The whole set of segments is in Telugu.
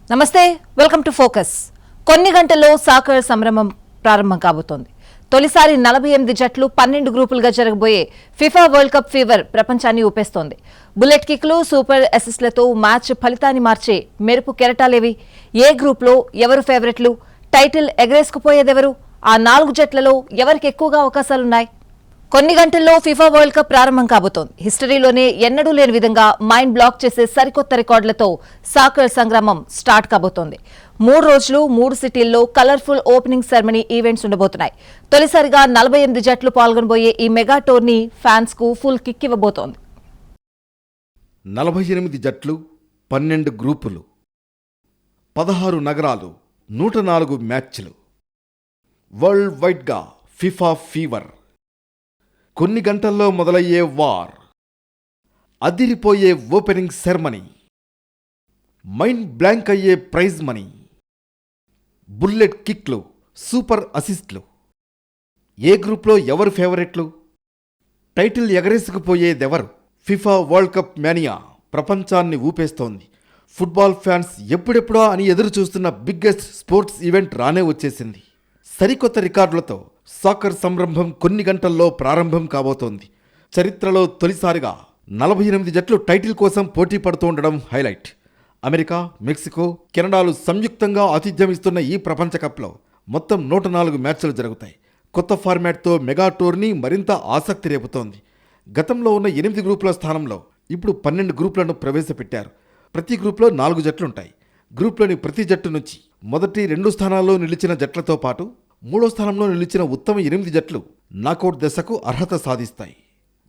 నమస్తే, వెల్కమ్ టు ఫోకస్. కొన్ని గంటల్లో సాకర్ సంభ్రమం ప్రారంభం కాబోతోంది. తొలిసారి 48 జట్లు 12 గ్రూపులుగా జరగబోయే ఫిఫా వరల్డ్ కప్ ఫీవర్ ప్రపంచాన్ని ఊపేస్తోంది. బుల్లెట్ కిక్లు, సూపర్ అసిస్ట్లతో మ్యాచ్ ఫలితాన్ని మార్చే మెరుపు కెరటాలేవి? ఏ గ్రూప్లో ఎవరు ఫేవరెట్లు? టైటిల్ ఎగరేసుకుపోయేదెవరు? ఆ 4 జట్లలో ఎవరికి ఎక్కువగా అవకాశాలున్నాయి? కొన్ని గంటల్లో ఫిఫా వరల్డ్ కప్ ప్రారంభం కాబోతోంది. హిస్టరీలోనే ఎన్నడూ లేని విధంగా మైండ్ బ్లాక్ చేసే సరికొత్త రికార్డులతో సాకర్ సంగ్రామం స్టార్ట్ కాబోతోంది. 3 రోజులు 3 సిటీల్లో కలర్ఫుల్ ఓపెనింగ్ సెరమనీ ఈవెంట్స్ ఉండబోతున్నాయి. తొలిసారిగా 48 జట్లు పాల్గొనబోయే ఈ మెగా టోర్నీ ఫ్యాన్స్ కు ఫుల్ కిక్ ఇవ్వబోతోంది. 48 జట్లు, 12 గ్రూపులు, 16 నగరాలు, 104 మ్యాచ్లు. వరల్డ్ వైడ్గా ఫిఫా ఫీవర్. కొన్ని గంటల్లో మొదలయ్యే వార్, అదిరిపోయే ఓపెనింగ్ సెరమనీ, మైండ్ బ్లాంక్ అయ్యే ప్రైజ్ మనీ, బుల్లెట్ కిక్లు, సూపర్ అసిస్ట్లు. ఏ గ్రూప్లో ఎవరు ఫేవరెట్లు? టైటిల్ ఎగరేసుకుపోయేదెవరు? ఫిఫా వరల్డ్ కప్ మేనియా ప్రపంచాన్ని ఊపేస్తోంది. ఫుట్బాల్ ఫ్యాన్స్ ఎప్పుడెప్పుడా అని ఎదురు చూస్తున్న బిగ్గెస్ట్ స్పోర్ట్స్ ఈవెంట్ రానే వచ్చేసింది. సరికొత్త రికార్డులతో సాకర్ సంరంభం కొన్ని గంటల్లో ప్రారంభం కాబోతోంది. చరిత్రలో తొలిసారిగా 48 జట్లు టైటిల్ కోసం పోటీ పడుతూ ఉండడం హైలైట్. అమెరికా, మెక్సికో, కెనడాలు సంయుక్తంగా ఆతిథ్యమిస్తున్న ఈ ప్రపంచ కప్లో మొత్తం 104 మ్యాచ్లు జరుగుతాయి. కొత్త ఫార్మాట్తో మెగా టోర్నీ మరింత ఆసక్తి రేపుతోంది. గతంలో ఉన్న 8 గ్రూపుల స్థానంలో ఇప్పుడు 12 గ్రూపులను ప్రవేశపెట్టారు. ప్రతి గ్రూప్లో 4 జట్లుంటాయి. గ్రూప్లోని ప్రతి జట్టు నుంచి మొదటి 2 స్థానాల్లో నిలిచిన జట్లతో పాటు 3వ స్థానంలో నిలిచిన ఉత్తమ 8 జట్లు నాకౌట్ దశకు అర్హత సాధిస్తాయి.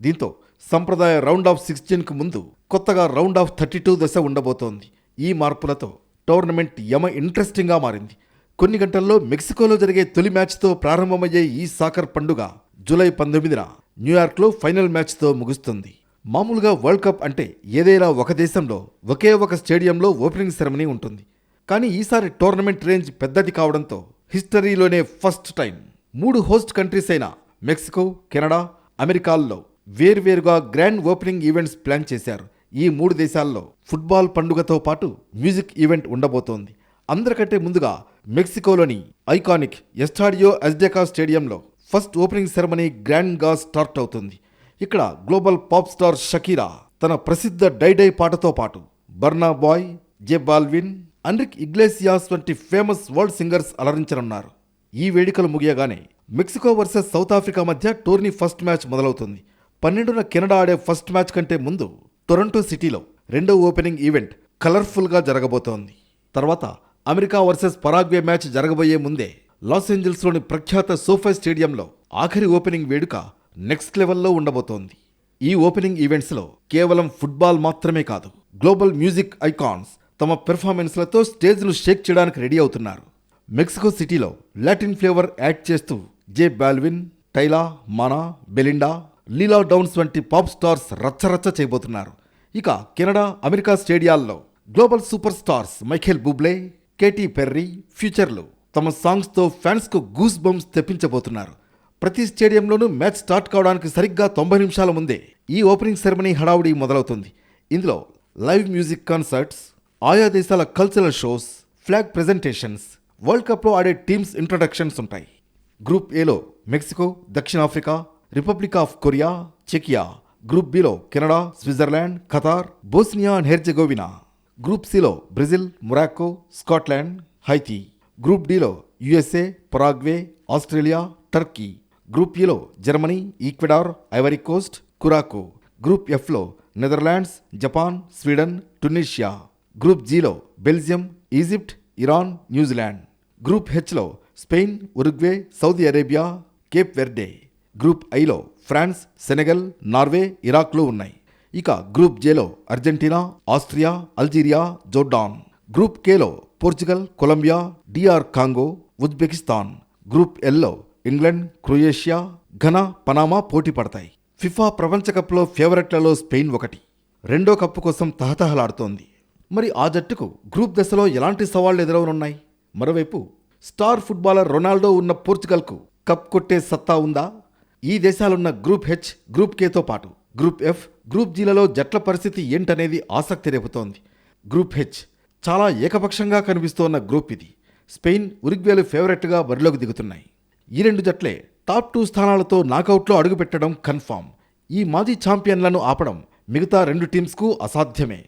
దీంతో సంప్రదాయ రౌండ్ ఆఫ్ 16కు ముందు కొత్తగా రౌండ్ ఆఫ్ 32 దశ ఉండబోతోంది. ఈ మార్పులతో టోర్నమెంట్ ఇంట్రెస్టింగ్గా మారింది. కొన్ని గంటల్లో మెక్సికోలో జరిగే తొలి మ్యాచ్తో ప్రారంభమయ్యే ఈ సాకర్ పండుగ జూలై 19న న్యూయార్క్లో ఫైనల్ మ్యాచ్తో ముగుస్తుంది. మామూలుగా వరల్డ్ కప్ అంటే ఏదైనా ఒక దేశంలో ఒకే ఒక స్టేడియంలో ఓపెనింగ్ సెరమనీ ఉంటుంది. కానీ ఈసారి టోర్నమెంట్ రేంజ్ పెద్దది కావడంతో హిస్టరీలోనే ఫస్ట్ టైం 3 హోస్ట్ కంట్రీస్ అయిన మెక్సికో, కెనడా, అమెరికాల్లో వేర్వేరుగా గ్రాండ్ ఓపెనింగ్ ఈవెంట్స్ ప్లాన్ చేశారు. ఈ 3 దేశాల్లో ఫుట్బాల్ పండుగతో పాటు మ్యూజిక్ ఈవెంట్ ఉండబోతోంది. అందరికంటే ముందుగా మెక్సికోలోని ఐకానిక్ ఎస్టాడియో అజ్టెకా స్టేడియంలో ఫస్ట్ ఓపెనింగ్ సెరమనీ గ్రాండ్గా స్టార్ట్ అవుతుంది. ఇక్కడ గ్లోబల్ పాప్ స్టార్ షకీరా తన ప్రసిద్ధ డై పాటతో పాటు బర్నా బాయ్, జే బాల్విన్, ఎన్రిక్ ఇగ్లేసియాస్ వంటి ఫేమస్ వరల్డ్ సింగర్స్ అలరించనున్నారు. ఈ వేడుకలు ముగియగానే మెక్సికో వర్సెస్ సౌత్ ఆఫ్రికా మధ్య టోర్నీ ఫస్ట్ మ్యాచ్ మొదలవుతుంది. 12న కెనడా ఆడే ఫస్ట్ మ్యాచ్ కంటే ముందు టొరంటో సిటీలో రెండో ఓపెనింగ్ ఈవెంట్ కలర్ఫుల్గా జరగబోతోంది. తర్వాత అమెరికా వర్సెస్ పరాగ్వే మ్యాచ్ జరగబోయే ముందే లాస్ ఏంజల్స్లోని ప్రఖ్యాత సోఫై స్టేడియంలో ఆఖరి ఓపెనింగ్ వేడుక నెక్స్ట్ లెవెల్లో ఉండబోతోంది. ఈ ఓపెనింగ్ ఈవెంట్స్లో కేవలం ఫుట్బాల్ మాత్రమే కాదు, గ్లోబల్ మ్యూజిక్ ఐకాన్స్ తమ పెర్ఫార్మెన్స్లతో స్టేజ్ను షేక్ చేయడానికి రెడీ అవుతున్నారు. మెక్సికో సిటీలో లాటిన్ ఫ్లేవర్ యాడ్ చేస్తూ J Balvin, Tyla, Maná, Belinda, Lila Downs వంటి పాప్ స్టార్స్ రచ్చరచ్చ చేయబోతున్నారు. ఇక కెనడా, అమెరికా స్టేడియాల్లో global super stars Michael Bublé, Katy Perry, ఫ్యూచర్లు తమ సాంగ్స్తో ఫ్యాన్స్కు గూస్ బంప్స్ తెప్పించబోతున్నారు. ప్రతి స్టేడియంలోనూ మ్యాచ్ స్టార్ట్ కావడానికి సరిగ్గా 90 నిమిషాల ముందే ఈ ఓపెనింగ్ సెరమనీ హడావుడి మొదలవుతుంది. ఇందులో లైవ్ మ్యూజిక్ కాన్సర్ట్స్, ఆయా దేశాల cultural shows, flag presentations, world కప్లో ఆడే టీమ్స్ ఇంట్రడక్షన్స్ ఉంటాయి. గ్రూప్ ఏలో మెక్సికో, దక్షిణాఫ్రికా, రిపబ్లిక్ ఆఫ్ కొరియా, చెకియా. గ్రూప్ బిలో Canada, Switzerland, Qatar, Bosnia and Herzegovina. Group సిలో Brazil, Morocco, Scotland, Haiti. Group డిలో USA, Paraguay, Australia, Turkey. Group ఈలో Germany, Ecuador, Ivory Coast, Curaçao. Group ఎఫ్లో Netherlands, Japan, Sweden, Tunisia. Group జీలో Belgium, Egypt, Iran, New Zealand. Group హెచ్లో Spain, Uruguay, Saudi Arabia, Cape Verde. Group ఐలో France, Senegal, Norway, ఇరాక్లు ఉన్నాయి. ఇక గ్రూప్ జేలో Argentina, Austria, Algeria, Jordan. Group కేలో Portugal, Colombia, DR Congo, Uzbekistan. Group ఎల్లో ఇంగ్లాండ్, క్రొయేషియా, ఘనా, పనామా పోటీ పడతాయి. ఫిఫా ప్రపంచ కప్లో ఫేవరెట్లలో స్పెయిన్ ఒకటి. రెండో కప్పు కోసం తహతహలాడుతోంది. మరి ఆ జట్టుకు గ్రూప్ దశలో ఎలాంటి సవాళ్లు ఎదురవనున్నాయి? మరోవైపు స్టార్ ఫుట్బాలర్ రొనాల్డో ఉన్న పోర్చుగల్కు కప్ కొట్టే సత్తా ఉందా? ఈ దేశాలున్న గ్రూప్ హెచ్, గ్రూప్ కేతో పాటు గ్రూప్ ఎఫ్, గ్రూప్ జీలలో జట్ల పరిస్థితి ఏంటనేది ఆసక్తి రేపుతోంది. గ్రూప్ హెచ్ చాలా ఏకపక్షంగా కనిపిస్తోన్న గ్రూప్ ఇది. స్పెయిన్, ఉరుగ్వేలు ఫేవరెట్గా బరిలోకి దిగుతున్నాయి. ఈ రెండు జట్లే టాప్ 2 స్థానాలతో నాకౌట్లో అడుగుపెట్టడం కన్ఫామ్. ఈ మాజీ ఛాంపియన్లను ఆపడం మిగతా రెండు టీమ్స్కు అసాధ్యమే.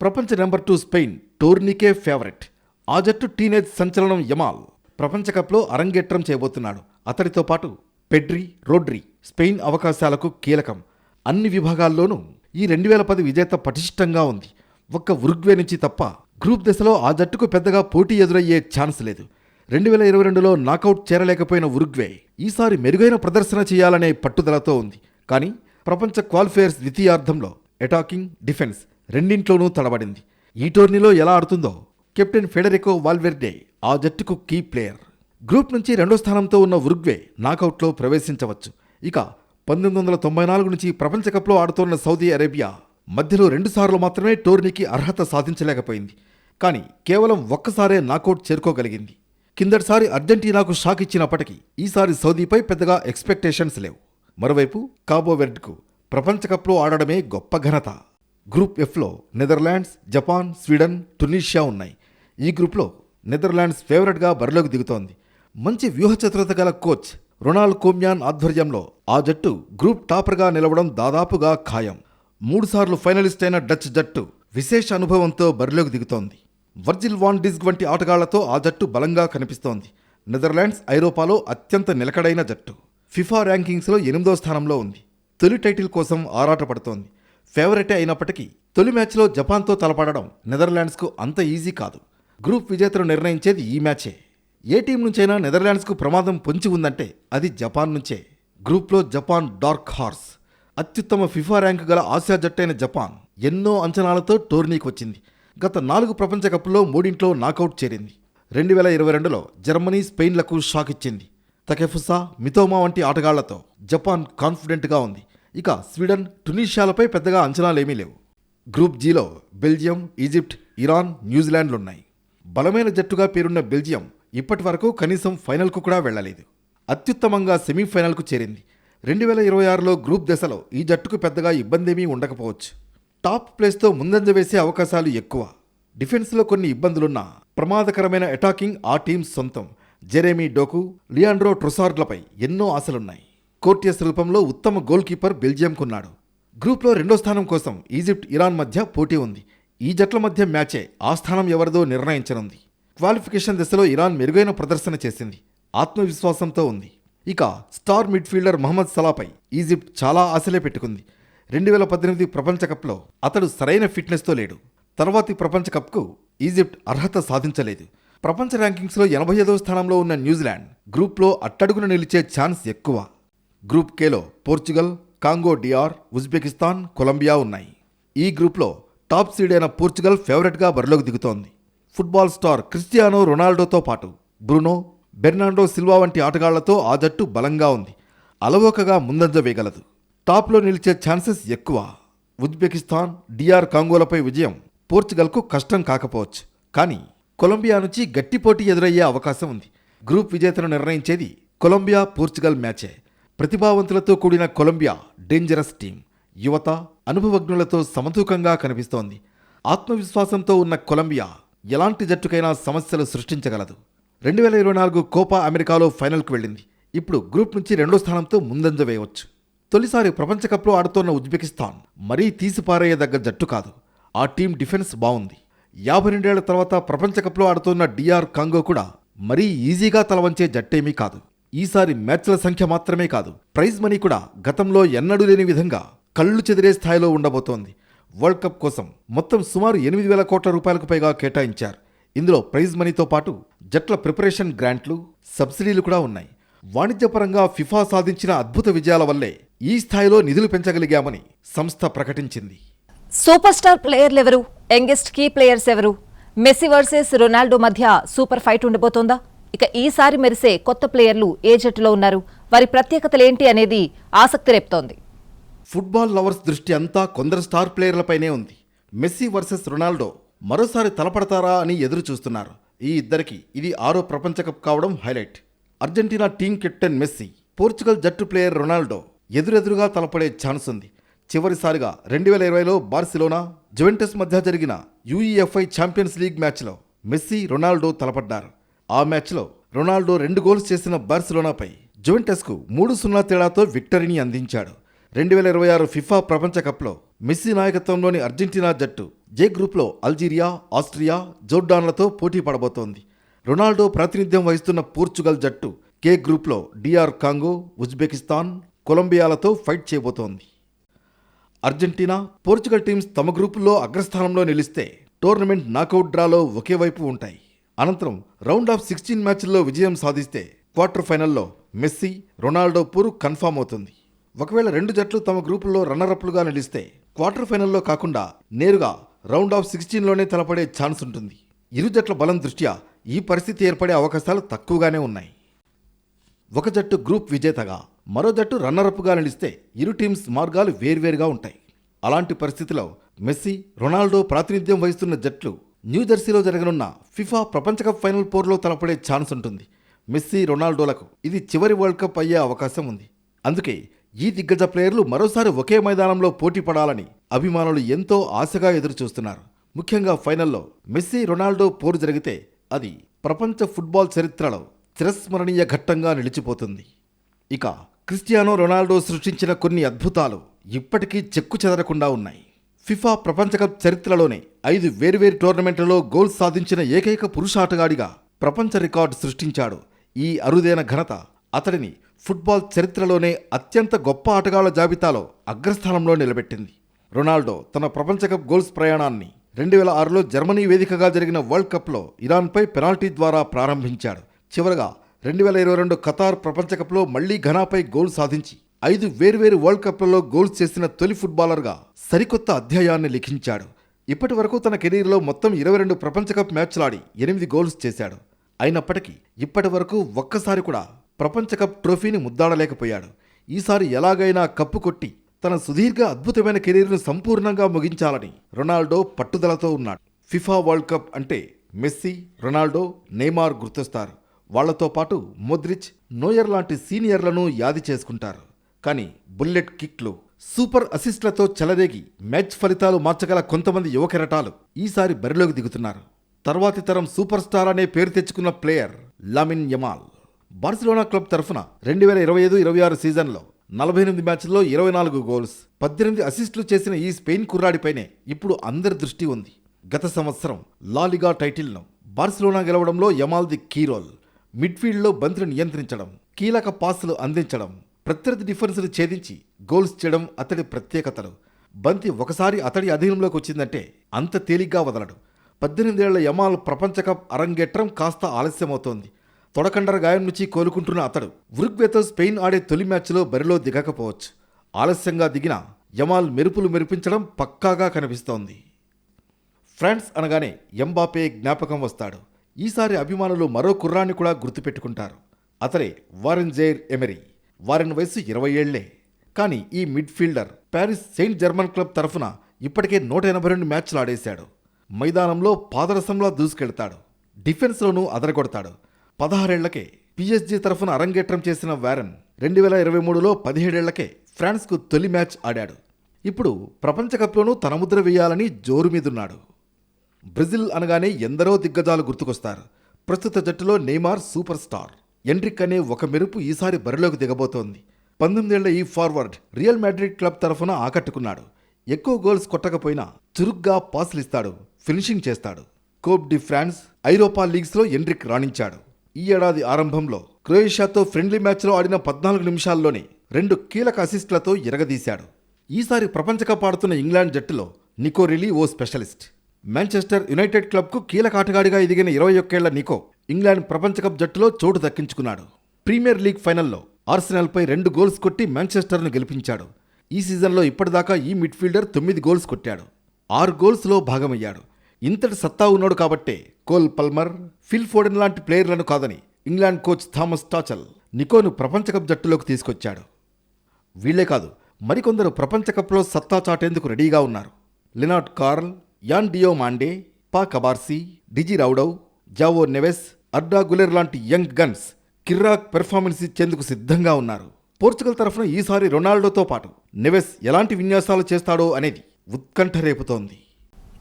ప్రపంచ నెంబర్ 2 స్పెయిన్ టోర్నీకే ఫేవరెట్. ఆ జట్టు టీనేజ్ సంచలనం యమాల్ ప్రపంచ కప్లో అరంగేట్రం చేయబోతున్నాడు. అతడితో పాటు పెడ్రి, రోడ్రి స్పెయిన్ అవకాశాలకు కీలకం. అన్ని విభాగాల్లోనూ ఈ 2010 విజేత పటిష్టంగా ఉంది. ఒక్క ఉరుగ్వే నుంచి తప్ప గ్రూప్ దశలో ఆ జట్టుకు పెద్దగా పోటీ ఎదురయ్యే ఛాన్స్ లేదు. 2022లో నాకౌట్ చేరలేకపోయిన ఉరుగ్వే ఈసారి మెరుగైన ప్రదర్శన చేయాలనే పట్టుదలతో ఉంది. కానీ ప్రపంచ క్వాలిఫైయర్స్ ద్వితీయార్థంలో అటాకింగ్, డిఫెన్స్ రెండింట్లోనూ తడబడింది. ఈ టోర్నీలో ఎలా ఆడుతుందో కెప్టెన్ ఫెడరికో వాల్వెర్డే ఆ జట్టుకు కీ ప్లేయర్. గ్రూప్ నుంచి 2వ స్థానంతో ఉన్న ఉరుగ్వే నాకౌట్లో ప్రవేశించవచ్చు. ఇక 1994 నుంచి ప్రపంచ కప్లో ఆడుతోన్న సౌదీ అరేబియా మధ్యలో 2 సార్లు మాత్రమే టోర్నీకి అర్హత సాధించలేకపోయింది. కానీ కేవలం ఒక్కసారే నాకౌట్ చేరుకోగలిగింది. కిందటిసారి అర్జెంటీనాకు షాక్ ఇచ్చినప్పటికీ ఈసారి సౌదీపై పెద్దగా ఎక్స్పెక్టేషన్స్ లేవు. మరోవైపు కాబో వెర్డ్కు ప్రపంచ కప్లో ఆడడమే గొప్ప ఘనత. గ్రూప్ ఎఫ్లో నెదర్లాండ్స్, జపాన్, స్వీడన్, టునీషియా ఉన్నాయి. ఈ గ్రూప్లో నెదర్లాండ్స్ ఫేవరెట్గా బరిలోకి దిగుతోంది. మంచి వ్యూహచతురత గల కోచ్ రొనాల్డ్ కోమ్యాన్ ఆధ్వర్యంలో ఆ జట్టు గ్రూప్ టాపర్గా నిలవడం దాదాపుగా ఖాయం. 3 సార్లు ఫైనలిస్ట్ అయిన డచ్ జట్టు విశేష అనుభవంతో బరిలోకి దిగుతోంది. వర్జిల్ వాన్ డిస్క్ వంటి ఆటగాళ్లతో ఆ జట్టు బలంగా కనిపిస్తోంది. నెదర్లాండ్స్ ఐరోపాలో అత్యంత నిలకడైన జట్టు. ఫిఫా ర్యాంకింగ్స్లో 8వ స్థానంలో ఉంది. తొలి టైటిల్ కోసం ఆరాటపడుతోంది. ఫేవరెటే అయినప్పటికీ తొలి మ్యాచ్లో జపాన్తో తలపడడం నెదర్లాండ్స్కు అంత ఈజీ కాదు. గ్రూప్ విజేతను నిర్ణయించేది ఈ మ్యాచే. ఏ టీం నుంచైనా నెదర్లాండ్స్కు ప్రమాదం పొంచి ఉందంటే అది జపాన్ నుంచే. గ్రూప్లో జపాన్ డార్క్ హార్స్. అత్యుత్తమ ఫిఫా ర్యాంకు గల ఆసియా జట్టైన జపాన్ ఎన్నో అంచనాలతో టోర్నీకి వచ్చింది. గత 4 ప్రపంచ కప్లో 3 నాకౌట్ చేరింది. 2022లో జర్మనీ, స్పెయిన్లకు షాక్ ఇచ్చింది. తకెఫుసా, మితోమా వంటి ఆటగాళ్లతో జపాన్ కాన్ఫిడెంట్గా ఉంది. ఇక స్వీడన్, టునీషియాలపై పెద్దగా అంచనాలేమీ లేవు. గ్రూప్ జీలో బెల్జియం, ఈజిప్ట్, ఇరాన్, న్యూజిలాండ్లున్నాయి. బలమైన జట్టుగా పేరున్న బెల్జియం ఇప్పటి వరకు కనీసం ఫైనల్కు కూడా వెళ్లలేదు. అత్యుత్తమంగా సెమీఫైనల్కు చేరింది. 2026లో గ్రూప్ దశలో ఈ జట్టుకు పెద్దగా ఇబ్బందేమీ ఉండకపోవచ్చు. టాప్ ప్లేస్తో ముందంజ వేసే అవకాశాలు ఎక్కువ. డిఫెన్స్లో కొన్ని ఇబ్బందులున్నా ప్రమాదకరమైన అటాకింగ్ ఆ టీం సొంతం. జెరెమీ డోకు, లియాండ్రో ట్రొసార్డ్లపై ఎన్నో ఆశలున్నాయి. కోర్టియస్ రూపంలో ఉత్తమ గోల్ కీపర్ బెల్జియంకున్నాడు. గ్రూప్లో 2వ స్థానం కోసం ఈజిప్ట్, ఇరాన్ మధ్య పోటీ ఉంది. ఈ జట్ల మధ్య మ్యాచే ఆ స్థానం ఎవరిదో నిర్ణయించనుంది. క్వాలిఫికేషన్ దశలో ఇరాన్ మెరుగైన ప్రదర్శన చేసింది. ఆత్మవిశ్వాసంతో ఉంది. ఇక స్టార్ మిడ్ఫీల్డర్ మహమ్మద్ సలాపై ఈజిప్ట్ చాలా ఆశలే పెట్టుకుంది. 2018 ప్రపంచ కప్లో అతడు సరైన ఫిట్నెస్తో లేడు. తర్వాతి ప్రపంచ కప్కు ఈజిప్ట్ అర్హత సాధించలేదు. ప్రపంచ ర్యాంకింగ్స్లో 85వ స్థానంలో ఉన్న న్యూజిలాండ్ గ్రూప్లో అట్టడుగున నిలిచే ఛాన్స్ ఎక్కువ. గ్రూప్ కేలో Portugal, Congo DR, Uzbekistan, Colombia ఉన్నాయి. ఈ గ్రూప్లో టాప్ సీడ్ అయిన పోర్చుగల్ ఫేవరెట్గా బరిలోకి దిగుతోంది. ఫుట్బాల్ స్టార్ క్రిస్టియానో రొనాల్డోతో పాటు బ్రూనో, బెర్నాండో సిల్వా వంటి ఆటగాళ్లతో ఆ జట్టు బలంగా ఉంది. అలవోకగా ముందంజ వేయగలదు. టాప్లో నిలిచే ఛాన్సెస్ ఎక్కువ. ఉజ్బెకిస్తాన్, డిఆర్ కాంగోలపై విజయం పోర్చుగల్కు కష్టం కాకపోవచ్చు. కానీ కొలంబియా నుంచి గట్టి పోటీ ఎదురయ్యే అవకాశం ఉంది. గ్రూప్ విజేతను నిర్ణయించేది కొలంబియా, పోర్చుగల్ మ్యాచే. ప్రతిభావంతులతో కూడిన కొలంబియా డేంజరస్ టీం. యువత, అనుభవజ్ఞులతో సమతూకంగా కనిపిస్తోంది. ఆత్మవిశ్వాసంతో ఉన్న కొలంబియా ఎలాంటి జట్టుకైనా సమస్యలు సృష్టించగలదు. 2024 కోపా అమెరికాలో ఫైనల్కు వెళ్ళింది. ఇప్పుడు గ్రూప్ నుంచి 2వ స్థానంతో ముందంజ వేయవచ్చు. తొలిసారి ప్రపంచ కప్లో ఆడుతోన్న ఉజ్బెకిస్తాన్ మరీ తీసిపారేయదగ్గ జట్టు కాదు. ఆ టీం డిఫెన్స్ బావుంది. 52 ఏళ్ల తర్వాత ప్రపంచ కప్లో ఆడుతోన్న డిఆర్ కాంగో కూడా మరీ ఈజీగా తలవంచే జట్టేమీ కాదు. ఈసారి మ్యాచ్ల సంఖ్య మాత్రమే కాదు, ప్రైజ్ మనీ కూడా గతంలో ఎన్నడూ లేని విధంగా కళ్ళు చెదిరే స్థాయిలో ఉండబోతోంది. వరల్డ్ కప్ కోసం మొత్తం సుమారు 8,000 కోట్ల రూపాయలకు పైగా కేటాయించారు. ఇందులో ప్రైజ్ మనీతో పాటు జట్ల ప్రిపరేషన్ గ్రాంట్లు, సబ్సిడీలు కూడా ఉన్నాయి. వాణిజ్యపరంగా ఫిఫా సాధించిన అద్భుత విజయాల వల్లే ఈ స్థాయిలో నిధులు పెంచగలిగామని సంస్థ ప్రకటించింది. సూపర్ స్టార్ ప్లేయర్లు ఎవరు? యంగెస్ట్ కీ ప్లేయర్స్ ఎవరు? మెస్సీ వర్సెస్ రొనాల్డో మధ్య సూపర్ ఫైట్ ఉండబోతోందా? ఇక ఈసారి మెరిసే కొత్త ప్లేయర్లు ఏ జట్టులో ఉన్నారు? వారి ప్రత్యేకతలేంటి అనేది ఆసక్తి రేపుతోంది. ఫుట్బాల్ లవర్స్ దృష్టి అంతా కొందరు స్టార్ ప్లేయర్లపైనే ఉంది. మెస్సీ వర్సెస్ రొనాల్డో మరోసారి తలపడతారా అని ఎదురు చూస్తున్నారు. ఈ ఇద్దరికి ఇది 6వ ప్రపంచ కప్ కావడం highlight. Argentina team captain Messi, Portugal జట్టు ప్లేయర్ రొనాల్డో ఎదురెదురుగా తలపడే ఛాన్స్ ఉంది. చివరిసారిగా 2020లో బార్సిలోనా, జువెంటస్ మధ్య జరిగిన యూఈఎఫ్ఐ ఛాంపియన్స్ లీగ్ మ్యాచ్లో మెస్సీ రొనాల్డో తలపడ్డారు. ఆ మ్యాచ్లో రొనాల్డో 2 గోల్స్ చేసిన బార్సిలోనాపై జువెంటస్కు 3-0 తేడాతో విక్టరీని అందించాడు. 2026 ఫిఫా ప్రపంచ కప్లో మెస్సీ నాయకత్వంలోని అర్జెంటీనా జట్టు జే గ్రూప్లో అల్జీరియా, ఆస్ట్రియా, జోర్డాన్లతో పోటీ పడబోతోంది. రొనాల్డో ప్రాతినిధ్యం వహిస్తున్న పోర్చుగల్ జట్టు కే గ్రూప్లో డిఆర్ కాంగో, ఉజ్బెకిస్తాన్, కొలంబియాలతో ఫైట్ చేయబోతోంది. అర్జెంటీనా, పోర్చుగల్ టీమ్స్ తమ గ్రూపుల్లో అగ్రస్థానంలో నిలిస్తే టోర్నమెంట్ నాకౌట్ డ్రాలో ఒకే వైపు ఉంటాయి. అనంతరం రౌండ్ ఆఫ్ 16 మ్యాచ్ల్లో విజయం సాధిస్తే క్వార్టర్ ఫైనల్లో మెస్సీ, రొనాల్డో పూరు కన్ఫామ్ అవుతుంది. ఒకవేళ 2 జట్లు తమ గ్రూపుల్లో రన్నరప్లుగా నిలిస్తే క్వార్టర్ ఫైనల్లో కాకుండా నేరుగా రౌండ్ ఆఫ్ 16లోనే తలపడే ఛాన్స్ ఉంటుంది. ఇరు జట్ల బలం దృష్ట్యా ఈ పరిస్థితి ఏర్పడే అవకాశాలు తక్కువగానే ఉన్నాయి. ఒక జట్టు గ్రూప్ విజేతగా, మరో జట్టు రన్నరప్గా నిలిస్తే ఇరు టీమ్స్ మార్గాలు వేర్వేరుగా ఉంటాయి. అలాంటి పరిస్థితిలో మెస్సీ, రొనాల్డో ప్రాతినిధ్యం వహిస్తున్న జట్లు న్యూజెర్సీలో జరగనున్న ఫిఫా ప్రపంచ కప్ ఫైనల్ పోర్లో తలపడే ఛాన్స్ ఉంటుంది. మెస్సీ, రొనాల్డోలకు ఇది చివరి వరల్డ్ కప్ అయ్యే అవకాశం ఉంది. అందుకే ఈ దిగ్గజ ప్లేయర్లు మరోసారి ఒకే మైదానంలో పోటీ పడాలని అభిమానులు ఎంతో ఆశగా ఎదురుచూస్తున్నారు. ముఖ్యంగా ఫైనల్లో మెస్సీ, రొనాల్డో పోరు జరిగితే అది ప్రపంచ ఫుట్బాల్ చరిత్రలో చిరస్మరణీయ ఘట్టంగా నిలిచిపోతుంది. ఇక క్రిస్టియానో రొనాల్డో సృష్టించిన కొన్ని అద్భుతాలు ఇప్పటికీ చెక్కు చెదరకుండా ఉన్నాయి. ఫిఫా ప్రపంచ కప్ చరిత్రలోనే 5 వేర్వేరు టోర్నమెంట్లలో గోల్స్ సాధించిన ఏకైక పురుష ఆటగాడిగా ప్రపంచ రికార్డు సృష్టించాడు. ఈ అరుదైన ఘనత అతడిని ఫుట్బాల్ చరిత్రలోనే అత్యంత గొప్ప ఆటగాళ్ల జాబితాలో అగ్రస్థానంలో నిలబెట్టింది. రొనాల్డో తన ప్రపంచ కప్ గోల్స్ ప్రయాణాన్ని 2006లో జర్మనీ వేదికగా జరిగిన వరల్డ్ కప్లో ఇరాన్పై పెనాల్టీ ద్వారా ప్రారంభించాడు. చివరగా 2022 ఖతార్ ప్రపంచ కప్లో మళ్లీ ఘనాపై గోల్ సాధించి 5 వేర్వేరు వరల్డ్ కప్లలో గోల్స్ చేసిన తొలి ఫుట్బాలర్గా సరికొత్త అధ్యాయాన్ని లిఖించాడు. ఇప్పటి వరకు తన కెరీర్లో మొత్తం 22 ప్రపంచ కప్ మ్యాచ్లాడి 8 గోల్స్ చేశాడు. అయినప్పటికీ ఇప్పటి వరకు ఒక్కసారి కూడా ప్రపంచ కప్ ట్రోఫీని ముద్దాడలేకపోయాడు. ఈసారి ఎలాగైనా కప్పు కొట్టి తన సుదీర్ఘ అద్భుతమైన కెరీర్ను సంపూర్ణంగా ముగించాలని రొనాల్డో పట్టుదలతో ఉన్నాడు. ఫిఫా వరల్డ్ కప్ అంటే మెస్సీ, రొనాల్డో, నెయ్మార్ గుర్తొస్తారు. వాళ్లతో పాటు మోద్రిచ్, నోయర్ లాంటి సీనియర్లను యాది చేసుకుంటారు. కానీ బుల్లెట్ కిక్లు, సూపర్ అసిస్ట్లతో చెలరేగి మ్యాచ్ ఫలితాలు మార్చగల కొంతమంది యువ కెరటాలు ఈసారి బరిలోకి దిగుతున్నారు. తర్వాతి తరం సూపర్ స్టార్ అనే పేరు తెచ్చుకున్న ప్లేయర్ లామిన్ యమాల్. బార్సిలోనా క్లబ్ తరఫున 2025-26 సీజన్లో 48 మ్యాచ్ల్లో 24 గోల్స్, 18 అసిస్టులు చేసిన ఈ స్పెయిన్ కుర్రాడిపైనే ఇప్పుడు అందరి దృష్టి ఉంది. గత సంవత్సరం లా లిగా టైటిల్ను బార్సిలోనా గెలవడంలో యమాల్ది కీ రోల్. మిడ్ఫీల్డ్లో బంతిని నియంత్రించడం, కీలక పాసులు అందించడం, ప్రత్యర్థి డిఫెన్స్ను ఛేదించి గోల్స్ చేయడం అతడి ప్రత్యేకతలు. బంతి ఒకసారి అతడి అధీనంలోకి వచ్చిందంటే అంత తేలిగ్గా వదలడు. 18 ఏళ్ల యమాల్ ప్రపంచ కప్ అరంగేట్రం కాస్త ఆలస్యమవుతోంది. తొడకండర గాయం నుంచి కోలుకుంటున్న అతడు ఉరుగ్వేతో స్పెయిన్ ఆడే తొలి మ్యాచ్లో బరిలో దిగకపోవచ్చు. ఆలస్యంగా దిగిన యమాల్ మెరుపులు మెరిపించడం పక్కాగా కనిపిస్తోంది. ఫ్రాన్స్ అనగానే ఎంబాపే జ్ఞాపకం వస్తాడు. ఈసారి అభిమానులు మరో కుర్రాన్ని కూడా గుర్తుపెట్టుకుంటారు. అతడే వారెన్ జైర్ ఎమెరీ. వారెన్ వయసు 20 ఏళ్లే. కానీ ఈ midfielder Paris Saint German club తరఫున ఇప్పటికే 182 మ్యాచ్లు ఆడేశాడు. మైదానంలో పాదరసంలా దూసుకెళ్తాడు. డిఫెన్స్లోనూ అదరగొడతాడు. 16 ఏళ్లకే పిఎస్జీ తరఫున అరంగేట్రం చేసిన వారెన్ 2023లో 17 ఏళ్లకే ఫ్రాన్స్కు తొలి మ్యాచ్ ఆడాడు. ఇప్పుడు ప్రపంచ కప్లోనూ తన ముద్ర వేయాలని జోరు మీదున్నాడు. బ్రెజిల్ అనగానే ఎందరో దిగ్గజాలు గుర్తుకొస్తారు. ప్రస్తుత జట్టులో నెయ్మార్ సూపర్ స్టార్. ఎండ్రిక్ అనే ఒక మెరుపు ఈసారి బరిలోకి దిగబోతోంది. 19 ఏళ్ల ఈ ఫార్వర్డ్ రియల్ మాడ్రిడ్ క్లబ్ తరఫున ఆకట్టుకున్నాడు. ఎక్కువ గోల్స్ కొట్టకపోయినా చురుగ్గా పాసులిస్తాడు, ఫినిషింగ్ చేస్తాడు. కోప్ డి ఫ్రాన్స్, ఐరోపా లీగ్స్లో ఎండ్రిక్ రాణించాడు. ఈ ఏడాది ఆరంభంలో క్రొయేషియాతో ఫ్రెండ్లీ మ్యాచ్లో ఆడిన 14 నిమిషాల్లోనే 2 కీలక అసిస్టులతో ఎరగదీశాడు. ఈసారి ప్రపంచ కప్ ఆడుతున్న ఇంగ్లాండ్ జట్టులో నికో రిలీ ఓ స్పెషలిస్ట్. మాంచెస్టర్ యునైటెడ్ క్లబ్కు కీలక ఆటగాడిగా ఎదిగిన 21 ఏళ్ల నికో ఇంగ్లాండ్ ప్రపంచ కప్ జట్టులో చోటు దక్కించుకున్నాడు. ప్రీమియర్ లీగ్ ఫైనల్లో ఆర్సెనల్పై 2 గోల్స్ కొట్టి మాంచెస్టర్ను గెలిపించాడు. ఈ సీజన్లో ఇప్పటిదాకా ఈ మిడ్ఫీల్డర్ 9 గోల్స్ కొట్టాడు. 6 గోల్స్లో భాగమయ్యాడు. ఇంతటి సత్తా ఉన్నాడు కాబట్టే కోల్ పల్మర్, ఫిల్ ఫోడెన్ లాంటి ప్లేయర్లను కాదని ఇంగ్లాండ్ కోచ్ థామస్ టాచెల్ నికోను ప్రపంచ కప్ జట్టులోకి తీసుకొచ్చాడు. వీళ్లే కాదు, మరికొందరు ప్రపంచ కప్లో సత్తా చాటేందుకు రెడీగా ఉన్నారు. Leonard curl, an deo Monday, పా కబార్సీ, డిజి రౌడౌ, జావో నెవెస్, అర్డా గులెర్ లాంటి యంగ్ గన్స్ కిర్రాక్ పెర్ఫార్మెన్స్ ఇచ్చేందుకు సిద్ధంగా ఉన్నారు. పోర్చుగల్ తరఫున ఈసారి రొనాల్డోతో పాటు నెవెస్ ఎలాంటి విన్యాసాలు చేస్తాడో అనేది ఉత్కంఠ రేపుతోంది.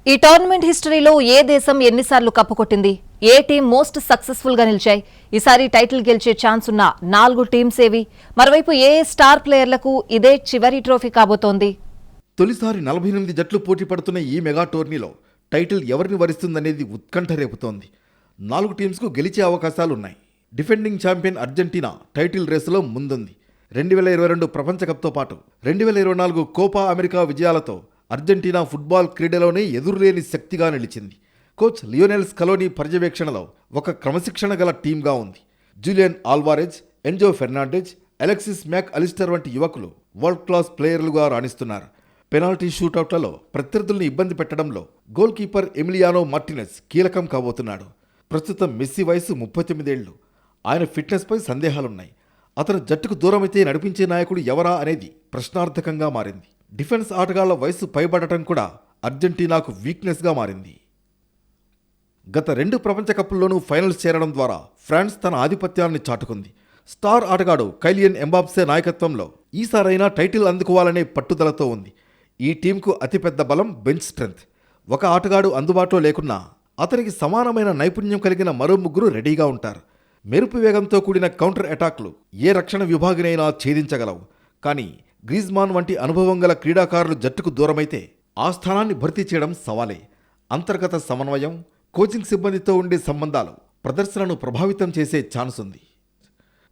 ఈ టోర్నమెంట్ హిస్టరీలో ఏ దేశం ఎన్నిసార్లు కప్పు కొట్టింది? ఏ టీం మోస్ట్ సక్సెస్ఫుల్ గా నిలిచాయి? ఈసారి టైటిల్ గెలిచే ఛాన్స్ ఉన్న 4 టీమ్స్ ఏవి? మరోవైపు ఏ స్టార్ ప్లేయర్లకు ఇదే చివరి ట్రోఫీ కాబోతోంది? తొలిసారి 48 జట్లు పోటీ పడుతున్న ఈ మెగా టోర్నీలో టైటిల్ ఎవరిని వరిస్తుందనేది ఉత్కంఠ రేపుతోంది. 4 టీమ్స్కు గెలిచే అవకాశాలున్నాయి. డిఫెండింగ్ ఛాంపియన్ అర్జెంటీనా టైటిల్ రేసులో ముందుంది. 2022 ప్రపంచ కప్తో పాటు 2024 కోపా అమెరికా విజయాలతో అర్జెంటీనా ఫుట్బాల్ క్రీడలోనే ఎదురులేని శక్తిగా నిలిచింది. కోచ్ లియోనెల్ స్కలోని పర్యవేక్షణలో ఒక క్రమశిక్షణ గల టీంగా ఉంది. Julian ఆల్వారెజ్, ఎంజో Fernandez, Alexis Mac Alastair వంటి యువకులు వరల్డ్ క్లాస్ ప్లేయర్లుగా రాణిస్తున్నారు. పెనాల్టీ షూటౌట్లలో ప్రత్యర్థుల్ని ఇబ్బంది పెట్టడంలో గోల్ కీపర్ ఎమిలియానో మార్టినెజ్ కీలకం కాబోతున్నాడు. ప్రస్తుతం మెస్సీ వయసు 39 ఏళ్లు. ఆయన ఫిట్నెస్పై సందేహాలున్నాయి. అతను జట్టుకు దూరమైతే నడిపించే నాయకుడు ఎవరా అనేది ప్రశ్నార్థకంగా మారింది. డిఫెన్స్ ఆటగాళ్ల వయసు పైబడటం కూడా అర్జెంటీనాకు వీక్నెస్గా మారింది. గత 2 ప్రపంచ కప్పుల్లోనూ ఫైనల్స్ చేరడం ద్వారా ఫ్రాన్స్ తన ఆధిపత్యాన్ని చాటుకుంది. స్టార్ ఆటగాడు కైలియన్ ఎంబాప్సే నాయకత్వంలో ఈసారైనా టైటిల్ అందుకోవాలనే పట్టుదలతో ఉంది. ఈ టీంకు అతిపెద్ద బలం బెంచ్ స్ట్రెంగ్త్. ఒక ఆటగాడు అందుబాటులో లేకున్నా అతనికి సమానమైన నైపుణ్యం కలిగిన మరో 3 రెడీగా ఉంటారు. మెరుపు వేగంతో కూడిన కౌంటర్ అటాక్లు ఏ రక్షణ విభాగినైనా ఛేదించగలవు. కానీ గ్రీజ్మాన్ వంటి అనుభవం గల క్రీడాకారులు జట్టుకు దూరమైతే ఆ స్థానాన్ని భర్తీ చేయడం సవాలే. అంతర్గత సమన్వయం, కోచింగ్ సిబ్బందితో ఉండే సంబంధాలు ప్రదర్శనను ప్రభావితం చేసే ఛాన్స్ ఉంది.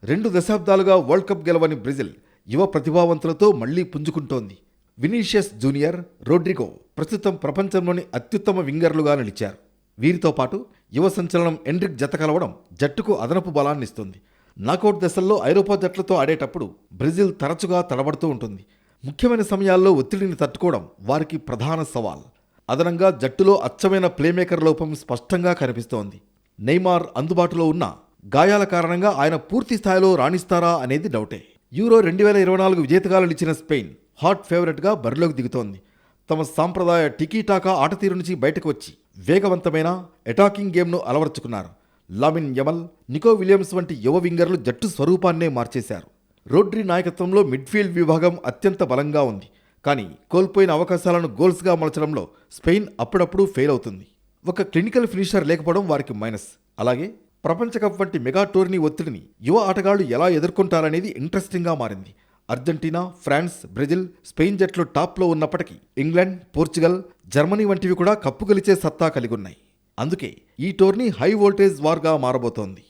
2 దశాబ్దాలుగా వరల్డ్ కప్ గెలవని బ్రెజిల్ యువ ప్రతిభావంతులతో మళ్లీ పుంజుకుంటోంది. వినీషియస్ జూనియర్, రోడ్రిగో ప్రస్తుతం ప్రపంచంలోని అత్యుత్తమ వింగర్లుగా నిలిచారు. వీరితో పాటు యువ సంచలనం ఎండ్రిక్ జత కలవడం జట్టుకు అదనపు బలాన్నిస్తుంది. నాకౌట్ దశల్లో ఐరోపా జట్లతో ఆడేటప్పుడు బ్రెజిల్ తరచుగా తడబడుతూ ఉంటుంది. ముఖ్యమైన సమయాల్లో ఒత్తిడిని తట్టుకోవడం వారికి ప్రధాన సవాల్. అదనంగా జట్టులో అచ్చమైన ప్లేమేకర్ లోపం స్పష్టంగా కనిపిస్తోంది. నెయ్మార్ అందుబాటులో ఉన్న గాయాల కారణంగా ఆయన పూర్తి స్థాయిలో రాణిస్తారా అనేది డౌటే. యూరో 2024 విజేతగా నిలిచిన స్పెయిన్ హాట్ ఫేవరెట్గా బరిలోకి దిగుతోంది. తమ సాంప్రదాయ టికీటాకా ఆటతీరు నుంచి బయటకు వచ్చి వేగవంతమైన అటాకింగ్ గేమ్ను అలవర్చుకున్నారు. లామిన్ యమల్, నికో విలియమ్స్ వంటి యువ వింగర్లు జట్టు స్వరూపాన్నే మార్చేశారు. రోడ్రి నాయకత్వంలో మిడ్ఫీల్డ్ విభాగం అత్యంత బలంగా ఉంది. కానీ కోల్పోయిన అవకాశాలను గోల్స్గా మలచడంలో స్పెయిన్ అప్పుడప్పుడు ఫెయిల్ అవుతుంది. ఒక క్లినికల్ ఫినిషర్ లేకపోవడం వారికి మైనస్. అలాగే ప్రపంచ కప్ వంటి మెగా టోర్నీ ఒత్తిడిని యువ ఆటగాళ్లు ఎలా ఎదుర్కొంటారనేది ఇంట్రెస్టింగ్గా మారింది. అర్జెంటీనా, ఫ్రాన్స్, బ్రెజిల్, స్పెయిన్ జట్లు టాప్లో ఉన్నప్పటికీ ఇంగ్లాండ్, పోర్చుగల్, జర్మనీ వంటివి కూడా కప్పు గెలిచే సత్తా కలిగున్నాయి. అందుకే ఈ టోర్నీ హై వోల్టేజ్ వార్గా మారబోతోంది.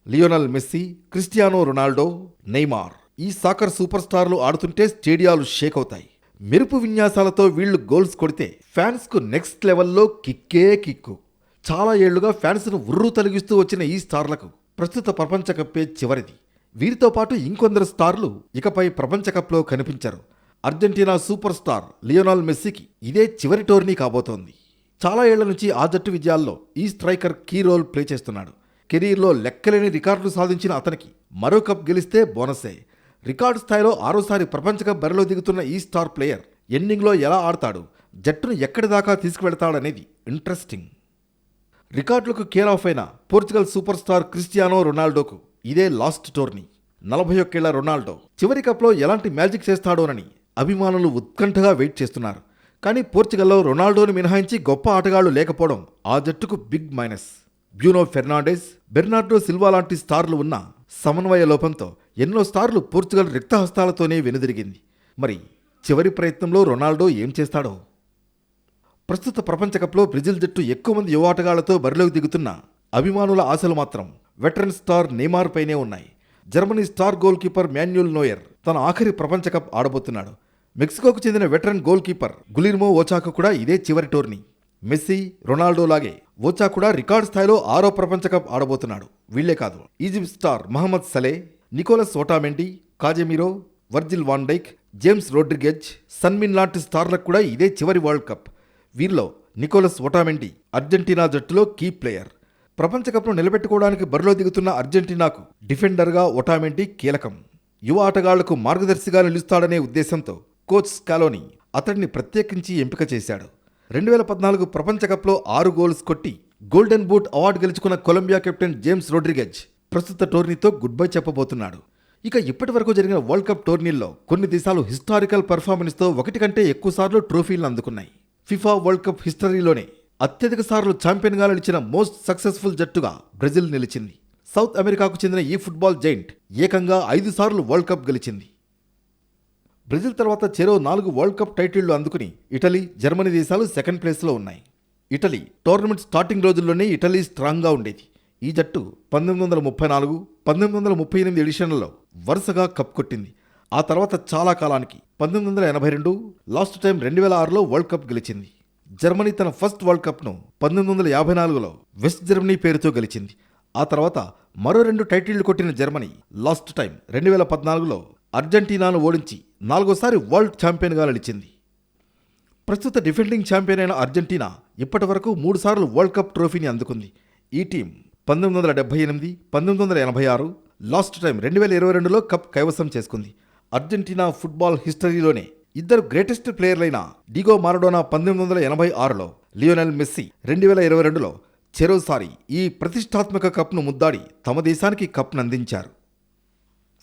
Lionel Messi, Cristiano Ronaldo, Neymar ఈ సాకర్ సూపర్ స్టార్లు ఆడుతుంటే స్టేడియాలు షేక్ అవుతాయి. మెరుపు విన్యాసాలతో వీళ్లు గోల్స్ కొడితే ఫ్యాన్స్కు నెక్స్ట్ లెవెల్లో కిక్కే కిక్కు. చాలా ఏళ్లుగా ఫ్యాన్స్ను ఉర్రు తొలగిస్తూ వచ్చిన ఈ స్టార్లకు ప్రస్తుత ప్రపంచ కప్పే చివరిది. వీరితో పాటు ఇంకొందరు స్టార్లు ఇకపై ప్రపంచ కప్లో కనిపించరు. అర్జెంటీనా సూపర్ స్టార్ లియోనల్ మెస్సీకి ఇదే చివరి టోర్నీ కాబోతోంది. చాలా ఏళ్ల నుంచి ఆ జట్టు విజయాల్లో ఈ స్ట్రైకర్ కీ రోల్ ప్లే చేస్తున్నాడు. కెరీర్లో లెక్కలేని రికార్డులు సాధించిన అతనికి మరో కప్ గెలిస్తే బోనసే. రికార్డు స్థాయిలో 6సారి ప్రపంచ కప్ బరిలో దిగుతున్న ఈ స్టార్ ప్లేయర్ ఎండింగ్లో ఎలా ఆడతాడు, జట్టును ఎక్కడి దాకా తీసుకువెళతాడనేది ఇంట్రెస్టింగ్. రికార్డులకు కేర్ ఆఫ్ అయిన పోర్చుగల్ సూపర్ స్టార్ క్రిస్టియానో రొనాల్డోకు ఇదే లాస్ట్ టోర్నీ. 41 ఏళ్ల రొనాల్డో చివరి కప్లో ఎలాంటి మ్యాజిక్ చేస్తాడోనని అభిమానులు ఉత్కంఠగా వెయిట్ చేస్తున్నారు. కానీ పోర్చుగల్లో రొనాల్డోని మినహాయించి గొప్ప ఆటగాళ్లు లేకపోవడం ఆ జట్టుకు big minus. Bruno Fernandes, Bernardo Silva లాంటి స్టార్లు ఉన్న సమన్వయ లోపంతో ఎన్నో స్టార్లు పోర్చుగల్ రిక్తహస్తాలతోనే వెనుదిరిగింది. మరి చివరి ప్రయత్నంలో రొనాల్డో ఏం చేస్తాడో? ప్రస్తుత ప్రపంచ కప్లో బ్రెజిల్ జట్టు ఎక్కువ మంది యువ ఆటగాళ్లతో బరిలోకి దిగుతున్న అభిమానుల ఆశలు మాత్రం వెటరన్ స్టార్ నెయ్మార్ పైనే ఉన్నాయి. Germany star goal keeper Manuel knower తన ఆఖరి ప్రపంచ కప్ ఆడబోతున్నాడు. మెక్సికోకు చెందిన వెటరన్ గోల్ కీపర్ గులిర్మో ఓచాకు కూడా ఇదే చివరి టోర్నీ. మెస్సీ, రొనాల్డో లాగే ఓచా కూడా రికార్డు స్థాయిలో 6వ ప్రపంచ కప్ ఆడబోతున్నాడు. వీళ్లే కాదు, Egypt star Mohamed Salah, Nicolas Otamendi, Casemiro, Virgil van Dijk, James Rodriguez, సన్మిన్ లాంటి స్టార్లకు కూడా ఇదే చివరి వరల్డ్ కప్. వీరిలో నికోలస్ ఓటామెండి అర్జెంటీనా జట్టులో కీ ప్లేయర్. ప్రపంచ కప్ను నిలబెట్టుకోవడానికి బరిలో దిగుతున్న అర్జెంటీనాకు డిఫెండర్గా ఓటామెండి కీలకం. యువ ఆటగాళ్లకు మార్గదర్శిగా నిలుస్తాడనే ఉద్దేశంతో కోచ్ స్కాలోని అతడిని ప్రత్యేకించి ఎంపిక చేశాడు. 2014 ప్రపంచ కప్లో 6 గోల్స్ కొట్టి గోల్డెన్ బూట్ అవార్డు గెలుచుకున్న కొలంబియా కెప్టెన్ జేమ్స్ రోడ్రిగెజ్ ప్రస్తుత టోర్నీతో గుడ్ బై చెప్పబోతున్నాడు. ఇక ఇప్పటి వరకు జరిగిన వరల్డ్ కప్ టోర్నీల్లో కొన్ని దేశాలు హిస్టారికల్ పెర్ఫార్మెన్స్తో 1 కంటే ఎక్కువ సార్లు ట్రోఫీలను అందుకున్నాయి. ఫిఫా వరల్డ్ కప్ హిస్టరీలోనే అత్యధిక సార్లు ఛాంపియన్గా నిలిచిన మోస్ట్ సక్సెస్ఫుల్ జట్టుగా బ్రెజిల్ నిలిచింది. సౌత్ అమెరికాకు చెందిన ఈ ఫుట్బాల్ జైంట్ ఏకంగా 5 సార్లు వరల్డ్ కప్ గెలిచింది. బ్రెజిల్ తర్వాత చెరో 4 వరల్డ్ కప్ టైటిళ్లు అందుకుని ఇటలీ, జర్మనీ దేశాలు సెకండ్ ప్లేస్లో ఉన్నాయి. ఇటలీ టోర్నమెంట్ స్టార్టింగ్ రోజుల్లోనే ఇటలీ స్ట్రాంగ్గా ఉండేది. ఈ జట్టు 1934, 1938 ఎడిషన్లలో వరుసగా కప్ కొట్టింది. ఆ తర్వాత చాలా కాలానికి 1982, లాస్ట్ టైం 2006లో వరల్డ్ కప్ గెలిచింది. జర్మనీ తన ఫస్ట్ వరల్డ్ కప్ను 1954లో వెస్ట్ జర్మనీ పేరుతో గెలిచింది. ఆ తర్వాత మరో 2 టైటిళ్లు కొట్టిన జర్మనీ లాస్ట్ టైం 2014లో అర్జెంటీనాను ఓడించి 4వసారి వరల్డ్ ఛాంపియన్గా నిలిచింది. ప్రస్తుత డిఫెండింగ్ ఛాంపియన్ అయిన అర్జెంటీనా ఇప్పటి వరకు 3 సార్లు వరల్డ్ కప్ ట్రోఫీని అందుకుంది. ఈ టీం 1978, 1986, లాస్ట్ టైం 2022లో కప్ కైవసం చేసుకుంది. అర్జెంటీనా ఫుట్బాల్ హిస్టరీలోనే ఇద్దరు గ్రేటెస్ట్ ప్లేయర్లైన డిగో మారడోనా 1986లో, లియోనెల్ మెస్సీ 2022లో చెరోసారి ఈ ప్రతిష్టాత్మక కప్ను ముద్దాడి తమ దేశానికి కప్ను అందించారు.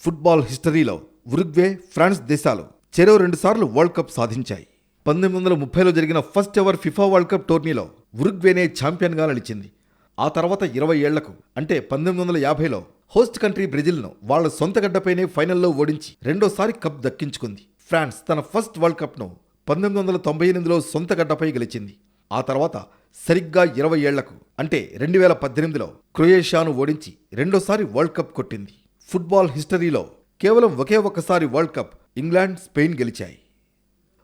ఫుట్బాల్ హిస్టరీలో ఉరుగ్వే, ఫ్రాన్స్ దేశాలు చెరో 2 సార్లు వరల్డ్ కప్ సాధించాయి. 1930లో జరిగిన first ever FIFA world cup టోర్నీలో ఉరుగ్వేనే ఛాంపియన్గా నిలిచింది. ఆ తర్వాత 20 ఏళ్లకు అంటే 1950లో హోస్ట్ కంట్రీ బ్రెజిల్ను వాళ్ల సొంత గడ్డపైనే ఫైనల్లో ఓడించి 2వసారి కప్ దక్కించుకుంది. ఫ్రాన్స్ తన ఫస్ట్ వరల్డ్ కప్ను 1998లో సొంత గడ్డపై గెలిచింది. ఆ తర్వాత సరిగ్గా 20 ఏళ్లకు అంటే 2018లో క్రొయేషియాను ఓడించి 2వసారి వరల్డ్ కప్ కొట్టింది. ఫుట్బాల్ హిస్టరీలో కేవలం ఒకే ఒక్కసారి వరల్డ్ కప్ ఇంగ్లాండ్, స్పెయిన్ గెలిచాయి.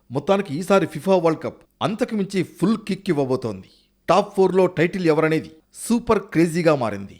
మొత్తానికి ఈసారి ఫిఫా వరల్డ్ కప్ అంతకు మించి ఫుల్ కిక్ ఇవ్వబోతోంది. టాప్ 4లో టైటిల్ ఎవరనేది సూపర్ క్రేజీగా మారింది.